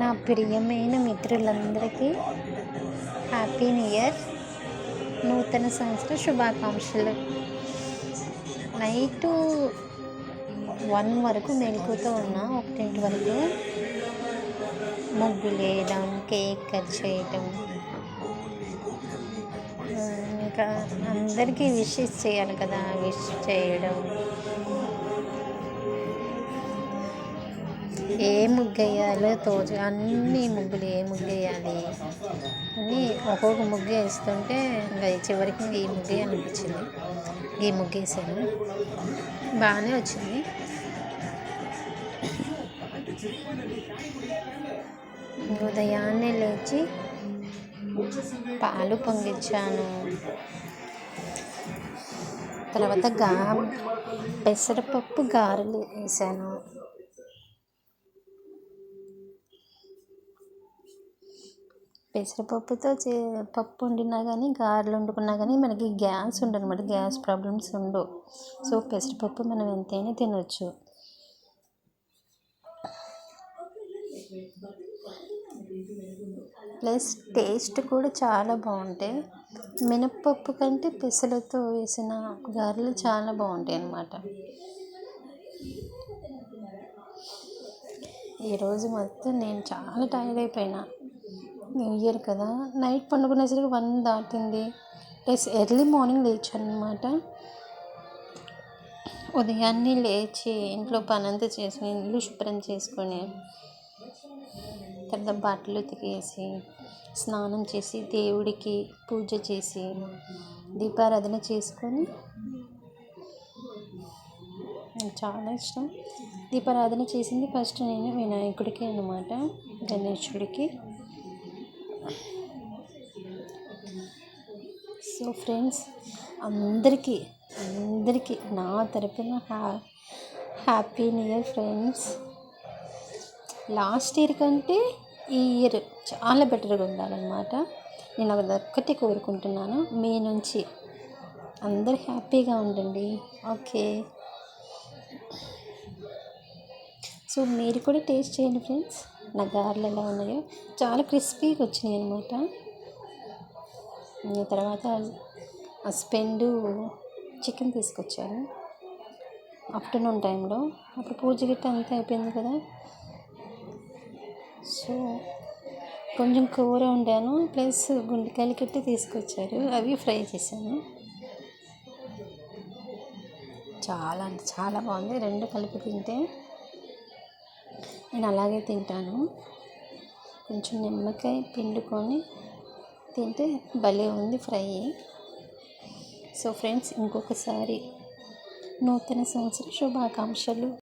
నా ప్రియమైన మిత్రులందరికీ హ్యాపీ న్యూ ఇయర్, నూతన సంవత్సర శుభాకాంక్షలు. నైటు 1 వరకు మెలకువతో ఉన్నా, 1 వరకు ముగ్గులు వేయడం, కేక్ కట్ చేయడం, ఇంకా అందరికీ విషెస్ చేయాలి కదా, విష్ చేయడం. ఏ ముగ్గు వేయాలో అన్ని ముగ్గులు ఏ ముగ్గు వేయాలి అని ఒక్కొక్క ముగ్గు వేస్తుంటే ఇంకా చివరికి ఈ ముగ్గు అనిపించింది. ఈ ముగ్గు వేసాను, బాగానే వచ్చింది. ఉదయాన్నే లేచి పాలు పొంగిచ్చాను. తర్వాత పెసరపప్పు గారెలు వేసాను. పెసరపప్పుతో పప్పు వండినా కానీ, గారెలు వండుకున్నా కానీ మనకి గ్యాస్ ఉండదు అన్నమాట. గ్యాస్ ప్రాబ్లమ్స్ ఉండవు. సో పెసరపప్పు మనం ఎంతైనా తినవచ్చు. ప్లస్ టేస్ట్ కూడా చాలా బాగుంటాయి. మినప్పప్పు కంటే పెసలతో వేసిన గారెలు చాలా బాగుంటాయి అన్నమాట. ఈరోజు మొత్తం నేను చాలా టైర్డ్ అయిపోయినా. న్యూ ఇయర్ కదా, నైట్ పండుకునేసరికి 1 దాటింది. ప్లస్ ఎర్లీ మార్నింగ్ లేచాను అనమాట. ఉదయాన్నే లేచి ఇంట్లో పని అంతా చేసుకుని, ఇల్లు శుభ్రం చేసుకొని, తర్వాత బట్టలు ఉతికేసి, స్నానం చేసి, దేవుడికి పూజ చేసి, దీపారాధన చేసుకొని, నాకు చాలా ఇష్టం. దీపారాధన చేసింది ఫస్ట్ నేను వినాయకుడికి అన్నమాట, గణేశుడికి. సో ఫ్రెండ్స్, అందరికీ నా తరపున happy new year friends. Last year కంటే ఈ ఇయర్ చాలా బెటర్గా ఉండాలన్నమాట. నేను ఒక్కటే కోరుకుంటున్నాను, మీ నుంచి అందరు హ్యాపీగా ఉండండి. ఓకే, సో మీరు కూడా టేస్ట్ చేయండి ఫ్రెండ్స్. నా గారెలు ఎలా ఉన్నాయో, చాలా క్రిస్పీగా వచ్చినాయి అనమాట. తర్వాత హస్బెండ్ చికెన్ తీసుకొచ్చారు ఆఫ్టర్నూన్ టైంలో. అప్పుడు పూజ గిట్ట అంతా అయిపోయింది కదా. సో కొంచెం కూర వండాను, ప్లస్ గుండెకాయలు కట్టి తీసుకొచ్చారు, అవి ఫ్రై చేశాను. చాలా అంటే చాలా బాగుంది. 2 కలిపి తింటే నేను అలాగే తింటాను. కొంచెం నిమ్మకాయ పిండుకొని తింటే భలే ఉంది ఫ్రై. సో ఫ్రెండ్స్, ఇంకొకసారి నూతన సంవత్సర శుభాకాంక్షలు.